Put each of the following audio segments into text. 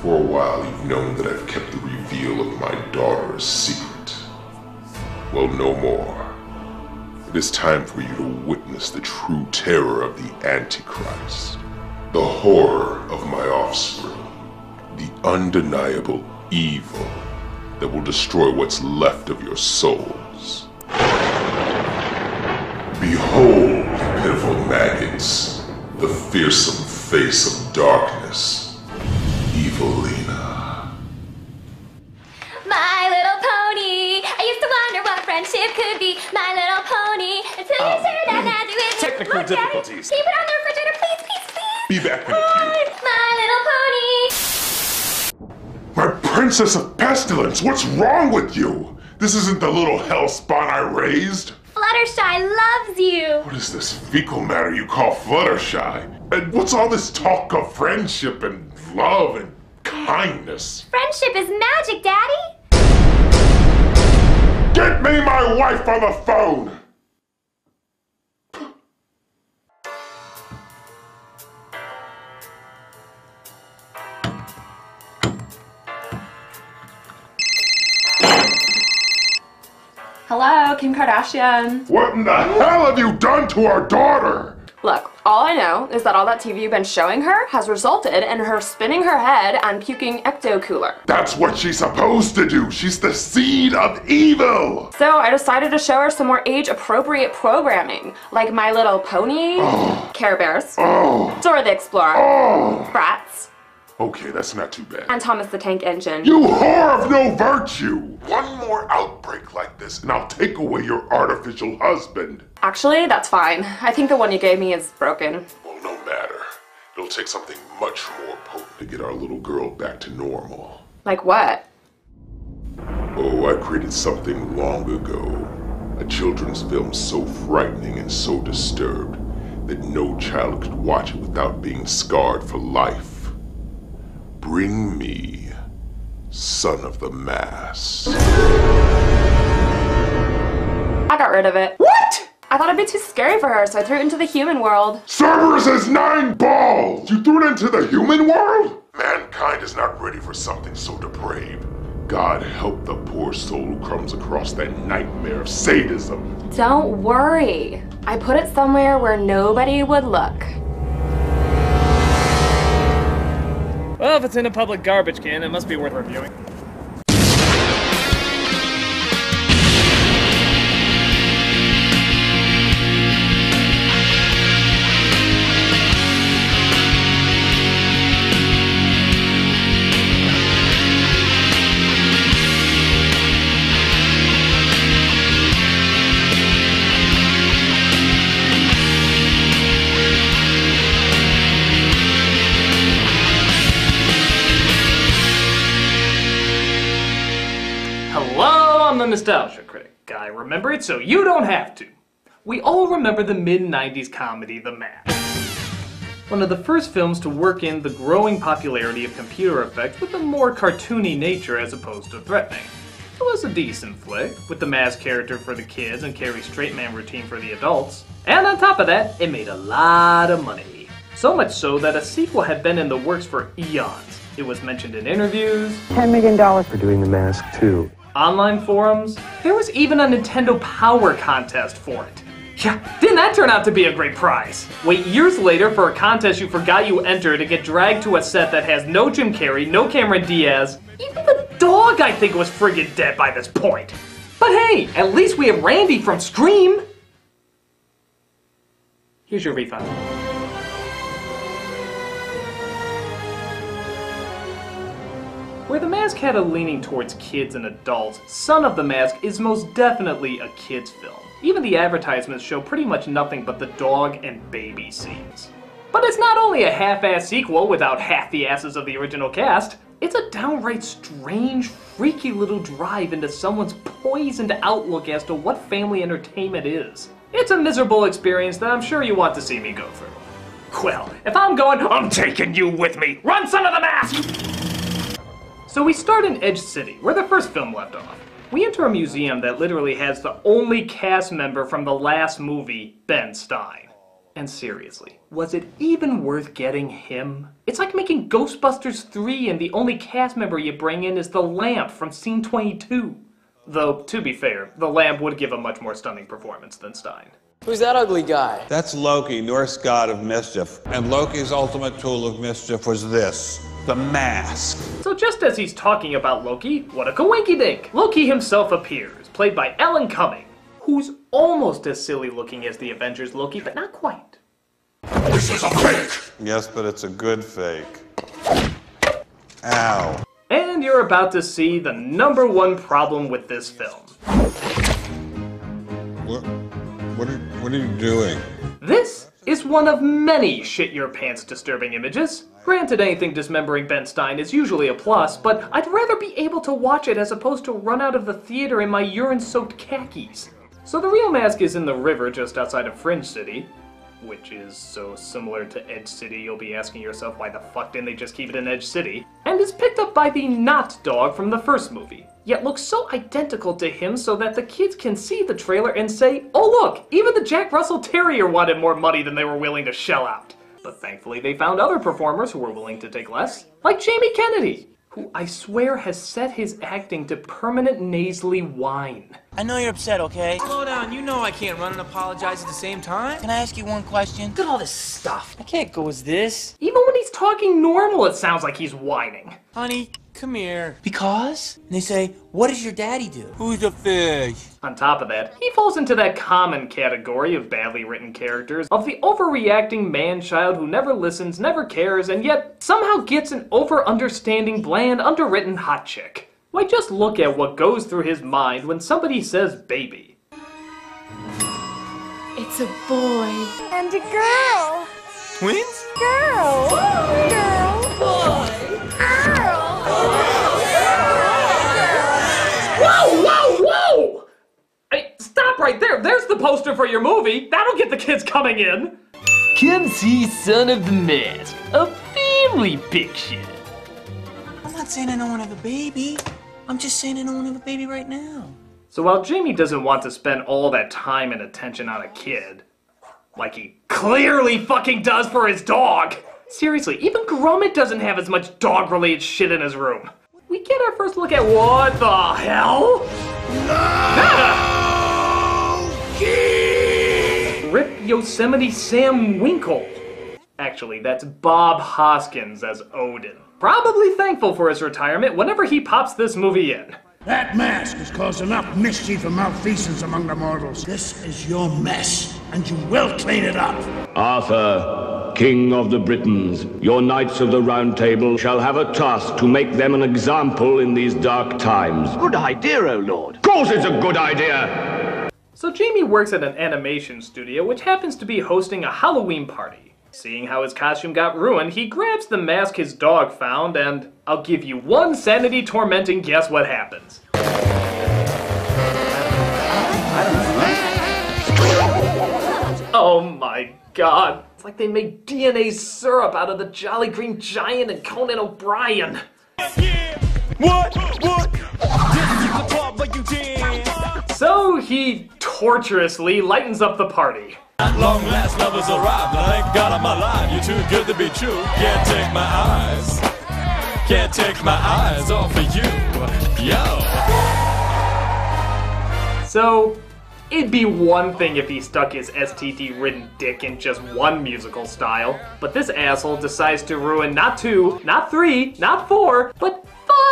For a while, you've known that I've kept the reveal of my daughter a secret. Well, no more. It is time for you to witness the true terror of the Antichrist. The horror of my offspring. The undeniable evil that will destroy what's left of your souls. Behold, pitiful maggots, the fearsome face of darkness, Evilina. My Little Pony, I used to wonder what friendship could be. My Little Pony, until you shared that magic with me. Technical difficulties. Keep it on the refrigerator, please, please, please. Be back in a few. My Little Pony. My princess of pestilence, what's wrong with you? This isn't the little hellspawn I raised. Fluttershy loves you. What is this fecal matter you call Fluttershy? And what's all this talk of friendship and love and kindness? Friendship is magic, Daddy. Get me my wife on the phone! Hello, Kim Kardashian. What in the hell have you done to our daughter? Look, all I know is that all that TV you've been showing her has resulted in her spinning her head and puking ecto-cooler. That's what she's supposed to do. She's the seed of evil. So I decided to show her some more age-appropriate programming, like My Little Pony, Care Bears, Dora the Explorer, Bratz, Okay, that's not too bad. and Thomas the Tank Engine. You whore of no virtue! One more outbreak like this and I'll take away your artificial husband. Actually, that's fine. I think the one you gave me is broken. Well, no matter. It'll take something much more potent to get our little girl back to normal. Like what? Oh, I created something long ago. A children's film so frightening and so disturbed that no child could watch it without being scarred for life. Bring me Son of the Mask. I got rid of it. What? I thought it'd be too scary for her, so I threw it into the human world. Cerberus has 9 balls! You threw it into the human world? Mankind is not ready for something so depraved. God help the poor soul who comes across that nightmare of sadism. Don't worry. I put it somewhere where nobody would look. Well, if it's in a public garbage can, it must be worth reviewing. Hello, I'm the Nostalgia Critic. I remember it so you don't have to. We all remember the mid-90s comedy The Mask. One of the first films to work in the growing popularity of computer effects with a more cartoony nature as opposed to threatening. It was a decent flick, with the Mask character for the kids and Carrie's straight man routine for the adults. And on top of that, it made a lot of money. So much so that a sequel had been in the works for eons. It was mentioned in interviews, $10 million for doing The Mask 2. online forums. There was even a Nintendo Power contest for it. Yeah, didn't that turn out to be a great prize? Wait years later for a contest you forgot you entered to get dragged to a set that has no Jim Carrey, no Cameron Diaz. Even the dog I think was friggin' dead by this point. But hey, at least we have Randy from Scream. Here's your refund. Where The Mask had a leaning towards kids and adults, Son of the Mask is most definitely a kids' film. Even the advertisements show pretty much nothing but the dog and baby scenes. But it's not only a half-ass sequel without half the asses of the original cast, it's a downright strange, freaky little drive into someone's poisoned outlook as to what family entertainment is. It's a miserable experience that I'm sure you want to see me go through. Well, if I'm going, I'm taking you with me! Run, Son of the Mask! So we start in Edge City, where the first film left off. We enter a museum that literally has the only cast member from the last movie, Ben Stein. And seriously, was it even worth getting him? It's like making Ghostbusters 3 and the only cast member you bring in is the lamp from scene 22. Though, to be fair, the lamp would give a much more stunning performance than Stein. Who's that ugly guy? That's Loki, Norse god of mischief. And Loki's ultimate tool of mischief was this, the mask. So just as he's talking about Loki, what a coinky-dink! Loki himself appears, played by Alan Cumming, who's almost as silly looking as the Avengers Loki, but not quite. This is a fake! Yes, but it's a good fake. Ow. And you're about to see the #1 problem with this film. What are you doing? This is one of many shit-your-pants disturbing images. Granted, anything dismembering Ben Stein is usually a plus, but I'd rather be able to watch it as opposed to run out of the theater in my urine-soaked khakis. So the real mask is in the river just outside of Fringe City, which is so similar to Edge City you'll be asking yourself why the fuck didn't they just keep it in Edge City, and is picked up by the not dog from the first movie, yet looks so identical to him so that the kids can see the trailer and say, oh look, even the Jack Russell Terrier wanted more money than they were willing to shell out. But thankfully they found other performers who were willing to take less, like Jamie Kennedy, who I swear has set his acting to permanent nasally whine. I know you're upset, okay? Slow down, you know I can't run and apologize at the same time. Can I ask you one question? Look at all this stuff. I can't go as this. Even when he's talking normal, it sounds like he's whining. Honey, come here. Because? And they say, what does your daddy do? Who's a fish? On top of that, he falls into that common category of badly written characters of the overreacting man-child who never listens, never cares, and yet somehow gets an over-understanding, bland, underwritten hot chick. Why, just look at what goes through his mind when somebody says baby. It's a boy. And a girl. Twins? Girl. Girl. Boy. Girl. Whoa, whoa, whoa! Hey, stop right there. There's the poster for your movie. That'll get the kids coming in. Come see Son of the Mask, a family picture. I'm not saying I don't want to have a baby. I'm just saying I don't want to have a baby right now. So while Jamie doesn't want to spend all that time and attention on a kid, like he clearly fucking does for his dog, seriously, even Gromit doesn't have as much dog-related shit in his room. We get our first look at what the hell? Rip Yosemite Sam Winkle. Actually, that's Bob Hoskins as Odin. Probably thankful for his retirement whenever he pops this movie in. That mask has caused enough mischief and malfeasance among the mortals. This is your mess, and you will clean it up. Arthur, King of the Britons, your knights of the Round Table shall have a task to make them an example in these dark times. Good idea, O Lord. Of course it's a good idea! So Jamie works at an animation studio which happens to be hosting a Halloween party. Seeing how his costume got ruined, he grabs the mask his dog found, and I'll give you one sanity-tormenting guess what happens. Oh my god. It's like they made DNA syrup out of the Jolly Green Giant and Conan O'Brien. So he torturously lightens up the party. At long last, lovers arrived. Thank God I'm alive. You're too good to be true. Can't take my eyes. Can't take my eyes off of you. Yo. So, it'd be one thing if he stuck his STD-ridden dick in just one musical style, but this asshole decides to ruin not 2, not 3, not 4, but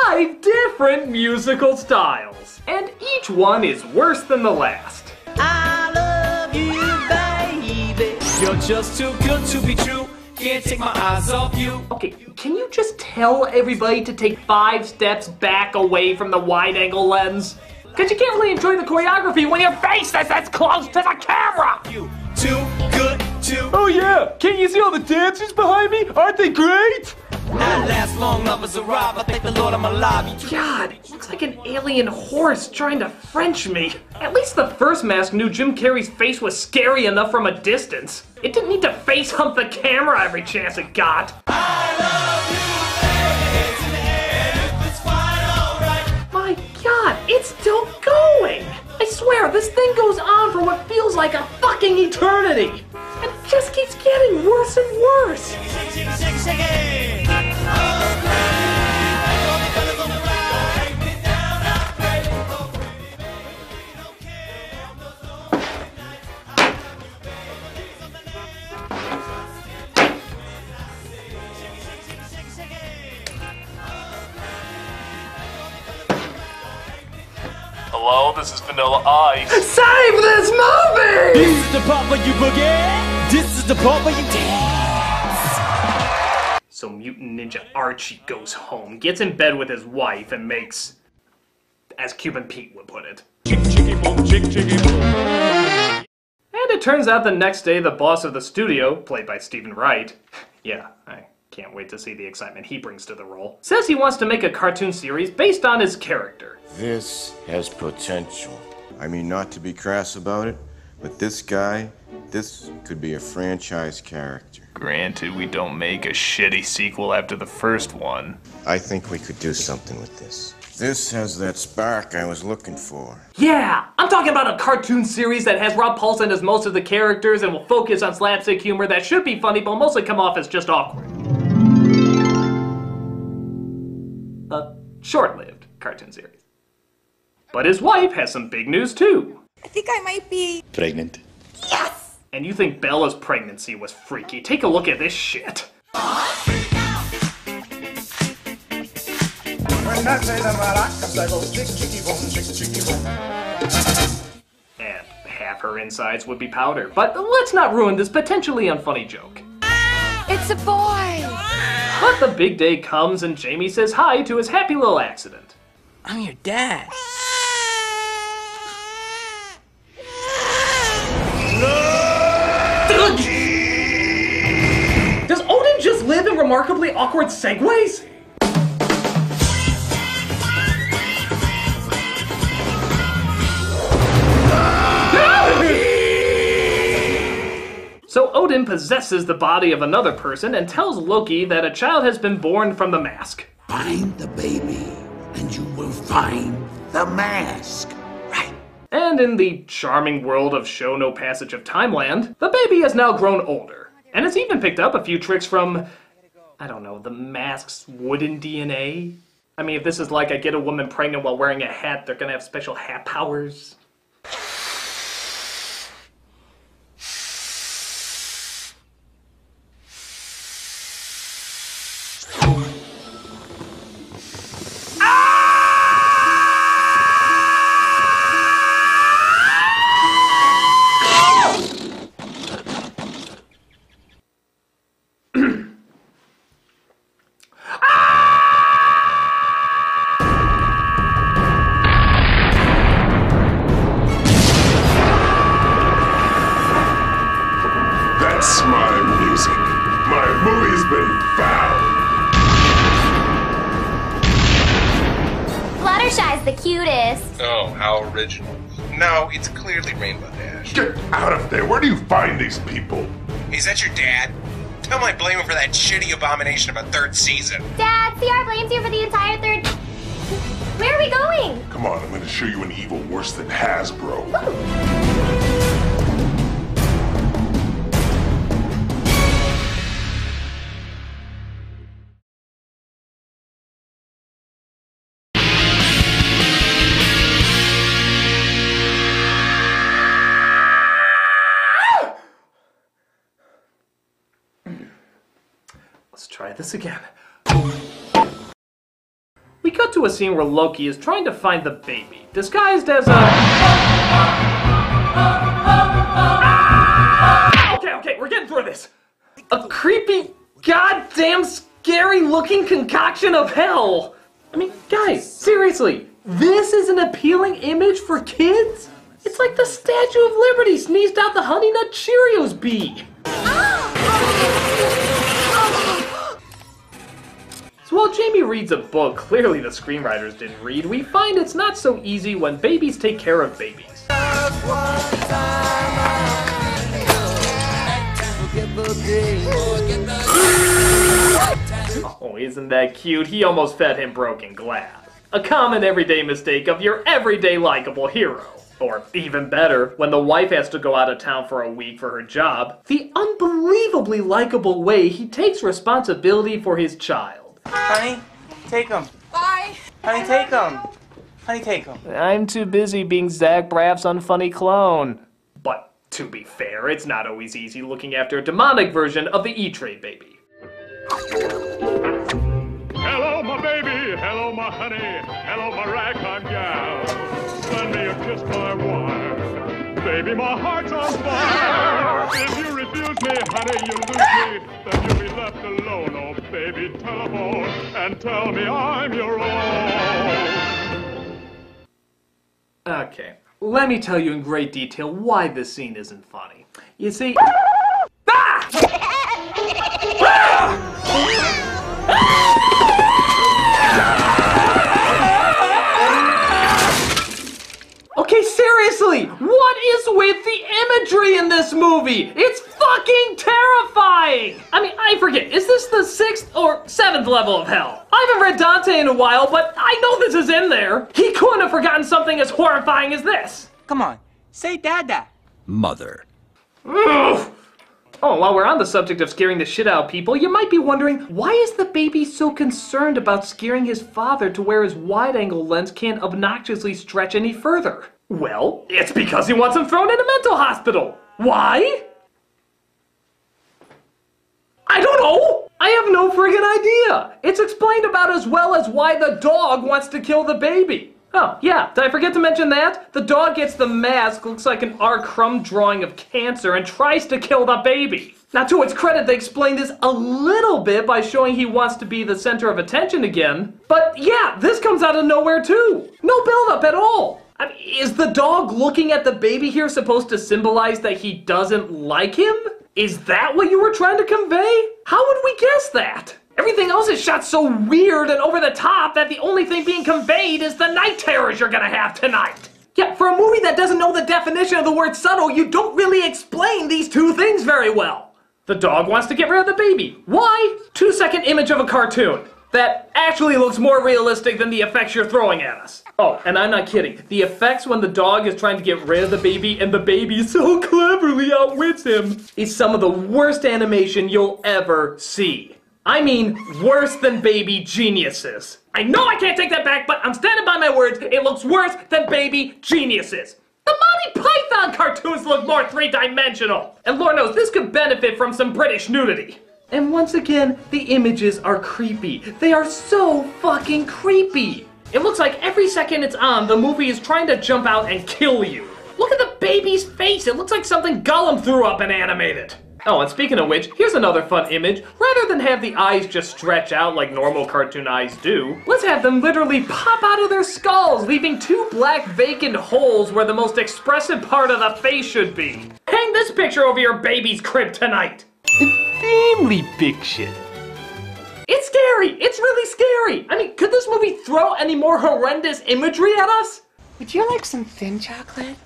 5 different musical styles. And each one is worse than the last. I love you, baby. You're just too good to be true. Can't take my eyes off you. Okay, can you just tell everybody to take 5 steps back away from the wide-angle lens? Because you can't really enjoy the choreography when your face is this close to the camera! You too good to... Oh yeah! Can't you see all the dancers behind me? Aren't they great? At last, long lovers arrive. I thank the Lord I'm alive. God, it looks like an alien horse trying to French me. At least the first mask knew Jim Carrey's face was scary enough from a distance. It didn't need to face hump the camera every chance it got. I love you, and it's fine, alright. My God, it's still going! I swear, this thing goes on for what feels like a fucking eternity! And it just keeps getting worse and worse. Hello, this is Vanilla Ice. Save this movie! This is the part where you boogie. This is the part where you dance. So Mutant Ninja Archie goes home, gets in bed with his wife, and makes, as Cuban Pete would put it, Chick chicky boom, chick chicky boom. And it turns out the next day the boss of the studio, played by Stephen Wright, yeah, I can't wait to see the excitement he brings to the role, says he wants to make a cartoon series based on his character. This has potential. I mean, not to be crass about it, but this guy, this could be a franchise character. Granted, we don't make a shitty sequel after the first one. I think we could do something with this. This has that spark I was looking for. Yeah, I'm talking about a cartoon series that has Rob Paulsen as most of the characters and will focus on slapstick humor that should be funny but will mostly come off as just awkward. A short-lived cartoon series. But his wife has some big news too. I think I might be Pregnant. Yes! And you think Bella's pregnancy was freaky? Take a look at this shit. And half her insides would be powder. But let's not ruin this potentially unfunny joke. It's a boy! But the big day comes and Jamie says hi to his happy little accident. I'm your dad. Does Odin just live in remarkably awkward segues? So Odin possesses the body of another person and tells Loki that a child has been born from the mask. Find the baby, and you will find the mask. Right. And in the charming world of Show No Passage of Timeland, the baby has now grown older. And has even picked up a few tricks from, I don't know, the mask's wooden DNA? I mean, if this is like I get a woman pregnant while wearing a hat, they're gonna have special hat powers. That's my music. My movie's been found. Fluttershy's the cutest. Oh, how original. No, it's clearly Rainbow Dash. Get out of there. Where do you find these people? Is that your dad? Tell him I blame him for that shitty abomination of a third season. Dad, CR blames you for the entire third... Where are we going? Come on, I'm gonna show you an evil worse than Hasbro. Let's try this again. We cut to a scene where Loki is trying to find the baby, disguised as a... Okay, we're getting through this. A creepy, goddamn scary-looking concoction of hell. I mean, guys, seriously, this is an appealing image for kids? It's like the Statue of Liberty sneezed out the Honey Nut Cheerios bee. So while Jamie reads a book clearly the screenwriters didn't read, we find it's not so easy when babies take care of babies. Oh, isn't that cute? He almost fed him broken glass. A common everyday mistake of your everyday likable hero. Or even better, when the wife has to go out of town for a week for her job, the unbelievably likable way he takes responsibility for his child. Honey, take him. Bye. Honey, take him. Honey, take him. I'm too busy being Zach Braff's unfunny clone. But to be fair, it's not always easy looking after a demonic version of the E-Trade baby. Hello, my baby. Hello, my honey. Hello, my ragtime gal. Send me a kiss, my wife. Baby, my heart's on fire. If you refuse me, honey, you lose me. Then you'll be left alone. Oh, baby, telephone and tell me I'm your own. Okay, let me tell you in great detail why this scene isn't funny. You see... Okay, seriously, what is with the imagery in this movie? It's fucking terrifying! I mean, I forget, is this the 6th or 7th level of hell? I haven't read Dante in a while, but I know this is in there. He couldn't have forgotten something as horrifying as this. Come on, say Dada. Mother. Ugh. Oh, while we're on the subject of scaring the shit out of people, you might be wondering, why is the baby so concerned about scaring his father to where his wide-angle lens can't obnoxiously stretch any further? Well, it's because he wants him thrown in a mental hospital. Why? I don't know! I have no friggin' idea! It's explained about as well as why the dog wants to kill the baby. Oh, yeah, did I forget to mention that? The dog gets the mask, looks like an R. Crumb drawing of cancer, and tries to kill the baby. Now, to its credit, they explain this a little bit by showing he wants to be the center of attention again. But yeah, this comes out of nowhere too. No build-up at all. I mean, is the dog looking at the baby here supposed to symbolize that he doesn't like him? Is that what you were trying to convey? How would we guess that? Everything else is shot so weird and over the top that the only thing being conveyed is the night terrors you're gonna have tonight. Yeah, for a movie that doesn't know the definition of the word subtle, you don't really explain these two things very well. The dog wants to get rid of the baby. Why? 2-second image of a cartoon that actually looks more realistic than the effects you're throwing at us. Oh, and I'm not kidding. The effects when the dog is trying to get rid of the baby and the baby so cleverly outwits him is some of the worst animation you'll ever see. I mean, worse than Baby Geniuses. I know I can't take that back, but I'm standing by my words. It looks worse than Baby Geniuses. The Monty Python cartoons look more three-dimensional. And Lord knows, this could benefit from some British nudity. And once again, the images are creepy. They are so fucking creepy. It looks like every second it's on, the movie is trying to jump out and kill you. Look at the baby's face. It looks like something Gollum threw up and animated. Oh, and speaking of which, here's another fun image. Rather than have the eyes just stretch out like normal cartoon eyes do, let's have them literally pop out of their skulls, leaving 2 black vacant holes where the most expressive part of the face should be. Hang this picture over your baby's crib tonight. The family picture. It's scary. It's really scary. I mean, could this movie throw any more horrendous imagery at us? Would you like some thin chocolate?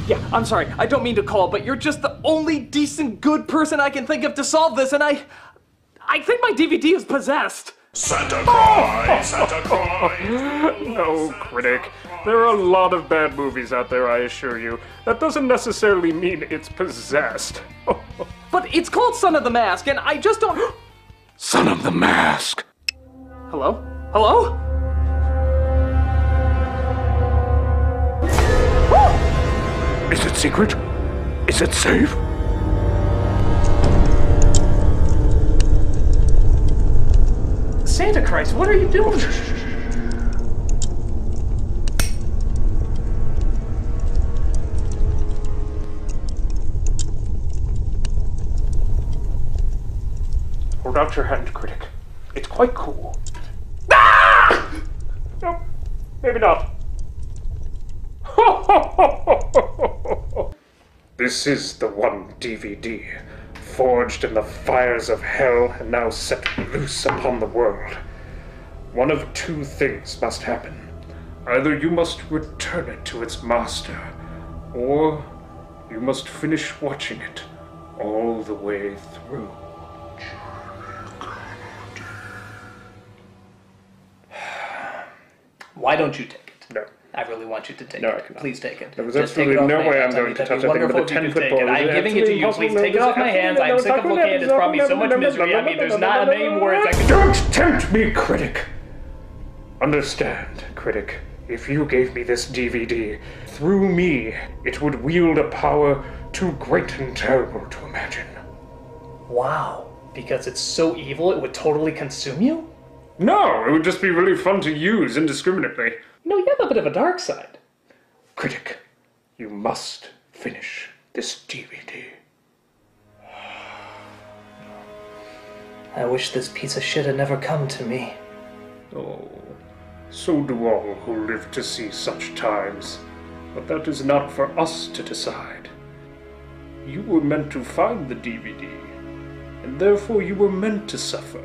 Yeah, I'm sorry, I don't mean to call, but you're just the only decent good person I can think of to solve this, and I think my DVD is possessed. Santa cry, Santa cry. No, Critic. There are a lot of bad movies out there, I assure you. That doesn't necessarily mean it's possessed. But it's called Son of the Mask, and I just don't... Son of the Mask. Hello? Hello? Is it secret? Is it safe? Santa Christ, what are you doing? Hold out your hand, Critic. It's quite cool. Ah! No, maybe not. This is the one DVD forged in the fires of hell and now set loose upon the world. One of two things must happen. Either you must return it to its master, or you must finish watching it all the way through. Why don't you take it? No. I really want you to take No, it. I cannot. Please take it. There was Just take it absolutely off no my way I'm hands. going to touch That'd that be thing with a wonderful if you could 10-foot take pole. it. I'm It's giving it to you. absolutely Please take it off my hands. I'm sick of looking at it. It's brought me so much misery. I mean, there's not a million words I can... Don't tempt me, Critic! Understand, Critic. If you gave me this DVD, through me, it would wield a power too great and terrible to imagine. Wow. Because it's so evil, it would totally consume you? No, it would just be really fun to use indiscriminately. You know, you have a bit of a dark side. Critic, you must finish this DVD. I wish this piece of shit had never come to me. Oh, so do all who live to see such times. But that is not for us to decide. You were meant to find the DVD, and therefore you were meant to suffer.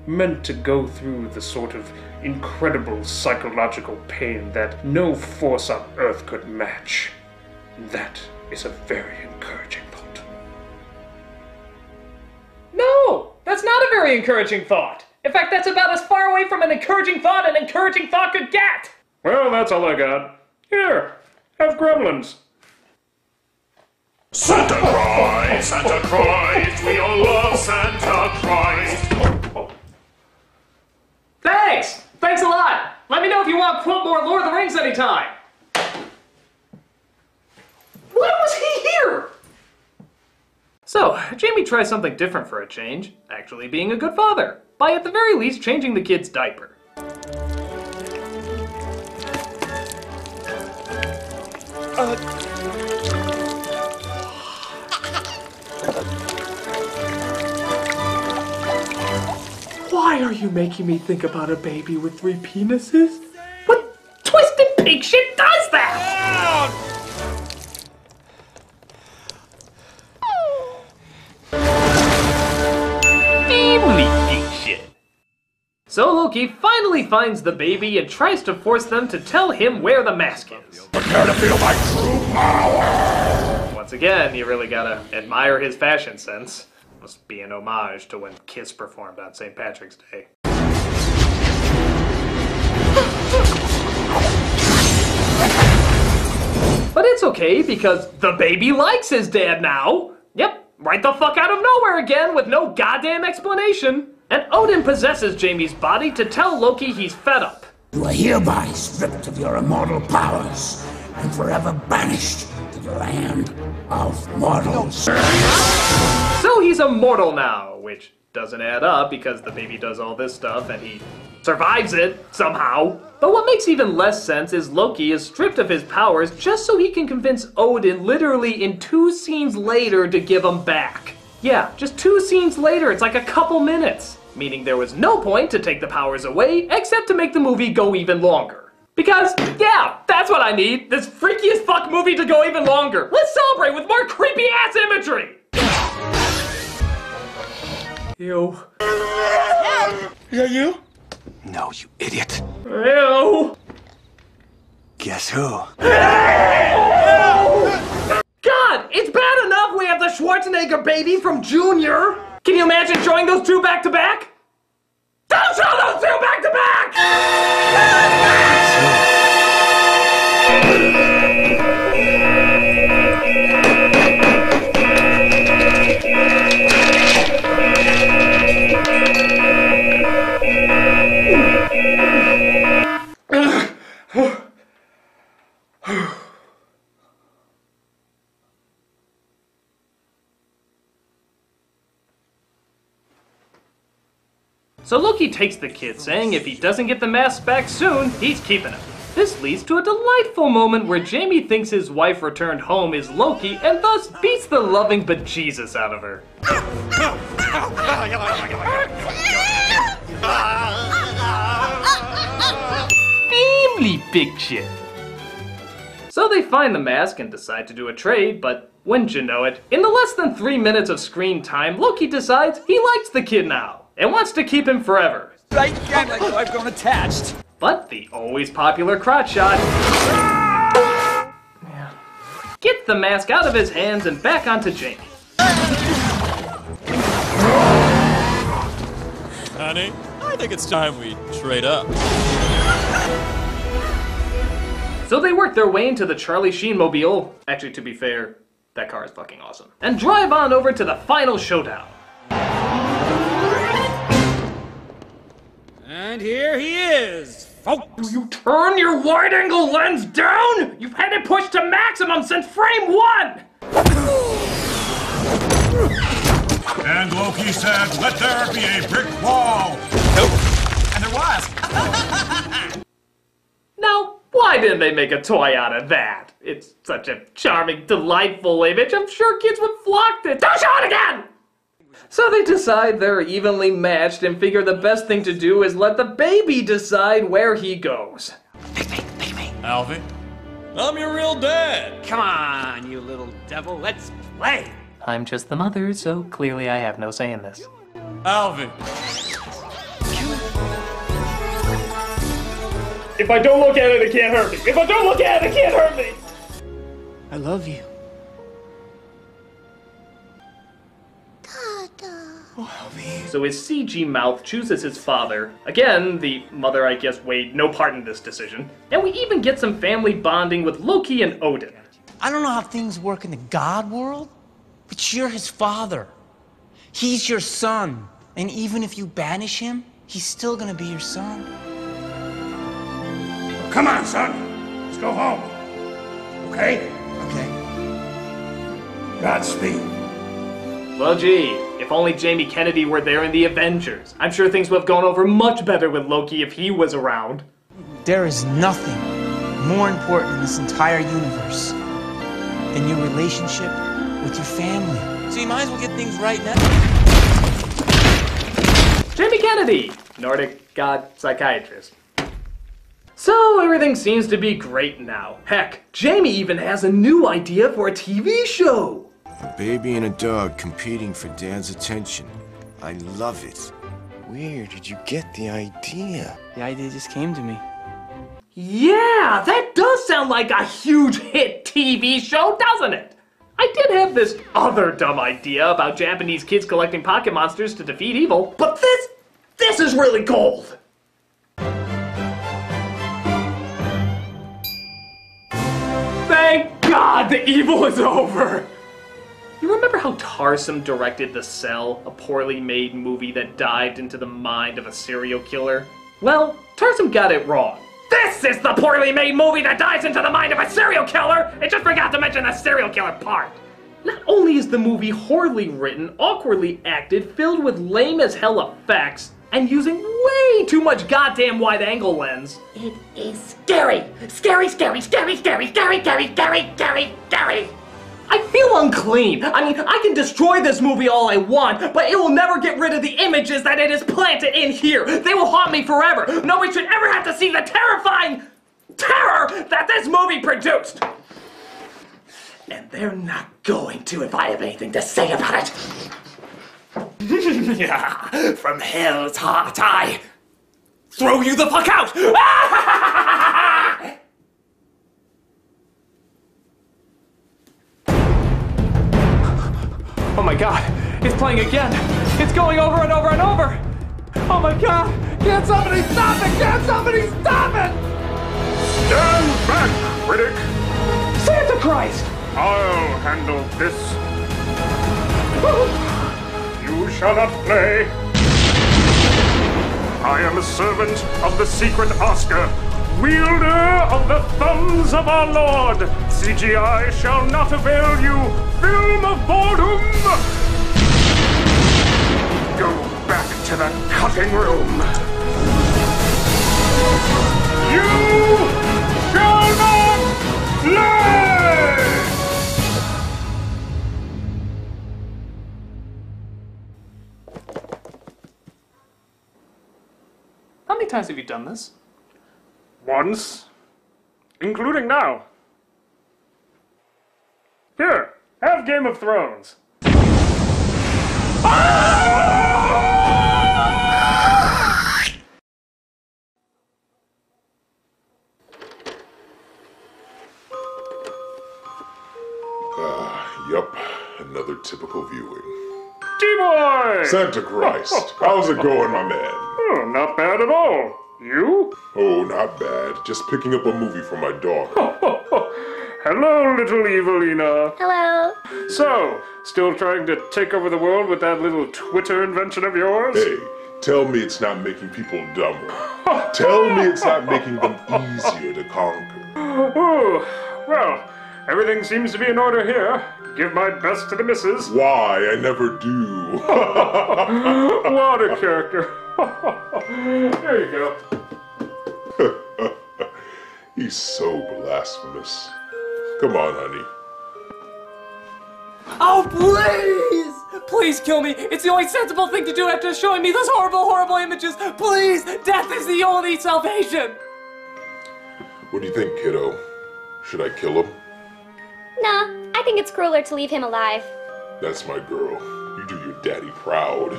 Meant to go through the sort of incredible psychological pain that no force on earth could match. That is a very encouraging thought. No! That's not a very encouraging thought! In fact, that's about as far away from an encouraging thought could get! Well, that's all I got. Here, have gremlins. Santa Christ, we all love Santa Christ. Thanks! Thanks a lot! Let me know if you want to put more Lord of the Rings anytime! Why was he here? So, Jamie tries something different for a change, actually being a good father, by at the very least changing the kid's diaper. Why are you making me think about a baby with 3 penises? What twisted pig shit does that? Family pig shit. So Loki finally finds the baby and tries to force them to tell him where the mask is. Prepare to feel my true power! Once again, you really gotta admire his fashion sense. Must be an homage to when Kiss performed on St. Patrick's Day. But it's okay, because the baby likes his dad now. Yep, right the fuck out of nowhere again with no goddamn explanation. And Odin possesses Jamie's body to tell Loki he's fed up. You are hereby stripped of your immortal powers and forever banished to the land of mortals. So he's immortal now, which doesn't add up because the baby does all this stuff and he survives it somehow. But what makes even less sense is Loki is stripped of his powers just so he can convince Odin literally in 2 scenes later to give them back. Yeah, just 2 scenes later, it's like a couple minutes. Meaning there was no point to take the powers away except to make the movie go even longer. Because, yeah, that's what I need. This freaky as fuck movie to go even longer. Let's celebrate with more creepy ass imagery. Ew. Is that you? No, you idiot. Ew. Guess who? God, it's bad enough we have the Schwarzenegger baby from Junior. Can you imagine showing those 2 back to back? Don't show those 2 back to back! So Loki takes the kid, saying if he doesn't get the mask back soon, he's keeping him. This leads to a delightful moment where Jamie thinks his wife returned home is Loki and thus beats the loving bejesus out of her. Family picture. So they find the mask and decide to do a trade, but Wouldn't you know it, in the less than 3 minutes of screen time, Loki decides he likes the kid now and wants to keep him forever. Right again, like I've grown attached. But the always popular crotch shot gets the mask out of his hands and back onto Jamie. Honey, I think it's time we trade up. So they work their way into the Charlie Sheen mobile. Actually, to be fair, that car is fucking awesome. And drive on over to the final showdown. And here he is, folks. You turn your wide-angle lens down? You've had it pushed to maximum since frame 1! And Loki said, let there be a brick wall. And there was. Now, why didn't they make a toy out of that? It's such a charming, delightful image. I'm sure kids would flock to it. Don't show it again! So they decide they're evenly matched and figure the best thing to do is let the baby decide where he goes. Alfie, I'm your real dad. Come on, you little devil, let's play. I'm just the mother, so clearly I have no say in this. Alfie. If I don't look at it, it can't hurt me. If I don't look at it, it can't hurt me. I love you. So his CG mouth chooses his father. Again, the mother, I guess, weighed no part in this decision. And we even get some family bonding with Loki and Odin. I don't know how things work in the God world, but you're his father. He's your son. And even if you banish him, he's still gonna be your son. Come on, son. Let's go home. Okay? Okay. Godspeed. Well, gee, if only Jamie Kennedy were there in the Avengers. I'm sure things would have gone over much better with Loki if he was around. There is nothing more important in this entire universe than your relationship with your family. So you might as well get things right now. Jamie Kennedy, Nordic god psychiatrist. So everything seems to be great now. Heck, Jamie even has a new idea for a TV show. A baby and a dog competing for Dad's attention. I love it. Where did you get the idea? The idea just came to me. Yeah, that does sound like a huge hit TV show, doesn't it? I did have this other dumb idea about Japanese kids collecting pocket monsters to defeat evil, but this is really gold. Thank God the evil is over! You remember how Tarsem directed The Cell, a poorly made movie that dived into the mind of a serial killer? Well, Tarsem got it wrong. This is the poorly made movie that dives into the mind of a serial killer! It just forgot to mention the serial killer part. Not only is the movie horribly written, awkwardly acted, filled with lame as hell effects, and using way too much goddamn wide-angle lens, it is scary! Scary, scary, scary, scary, scary, scary, scary, scary, scary! I feel unclean. I mean, I can destroy this movie all I want, but it will never get rid of the images that it has planted in here. They will haunt me forever. Nobody should ever have to see the terrifying terror that this movie produced. And they're not going to if I have anything to say about it. From hell's heart, I throw you the fuck out! Oh my god, it's playing again. It's going over and over and over. Oh my god, can't somebody stop it? Can't somebody stop it? Stand back, Critic! Santa Christ! I'll handle this. You shall not play. I am a servant of the secret Oscar, wielder of the thumbs of our Lord. CGI shall not avail you, film of boredom. Go back to the cutting room. You shall not play! How many times have you done this? Once, including now. Here, have have Game of Thrones. Yup, another typical viewing. D-Boy! Santa Christ, how's it going, my man? Oh, not bad at all. You? Oh, not bad. Just picking up a movie for my daughter. Hello, little Evelina. Hello. So, still trying to take over the world with that little Twitter invention of yours? Hey, tell me it's not making people dumber. Tell me it's not making them easier to conquer. Oh, well, everything seems to be in order here. Give my best to the missus. Why? I never do. What a character. There you go. He's so blasphemous. Come on, honey. Oh, please! Please kill me. It's the only sensible thing to do after showing me those horrible, horrible images. Please! Death is the only salvation! What do you think, kiddo? Should I kill him? Nah, I think it's crueler to leave him alive. That's my girl. You do your daddy proud.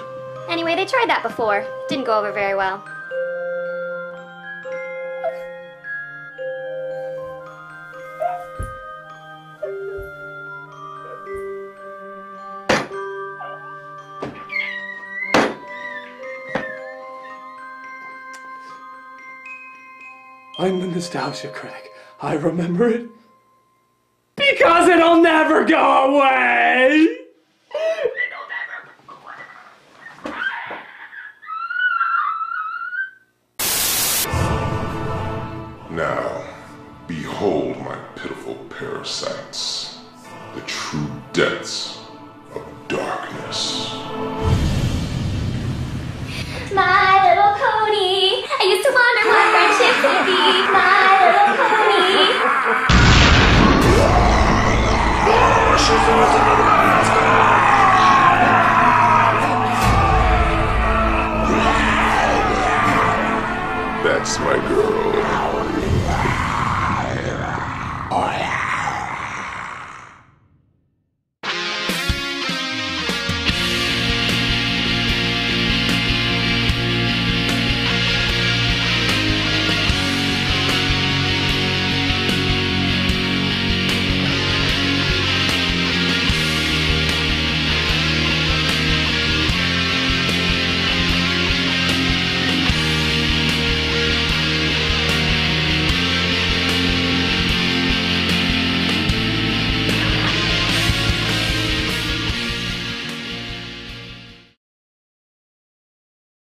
Anyway, they tried that before. Didn't go over very well. I'm the nostalgia critic. I remember it. Because it'll never go away! Now, behold my pitiful parasites, the true depths of darkness. My little pony. I used to wonder what friendship could be. My little pony. That's my girl.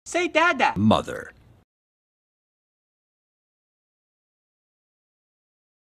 Say Dada. Mother.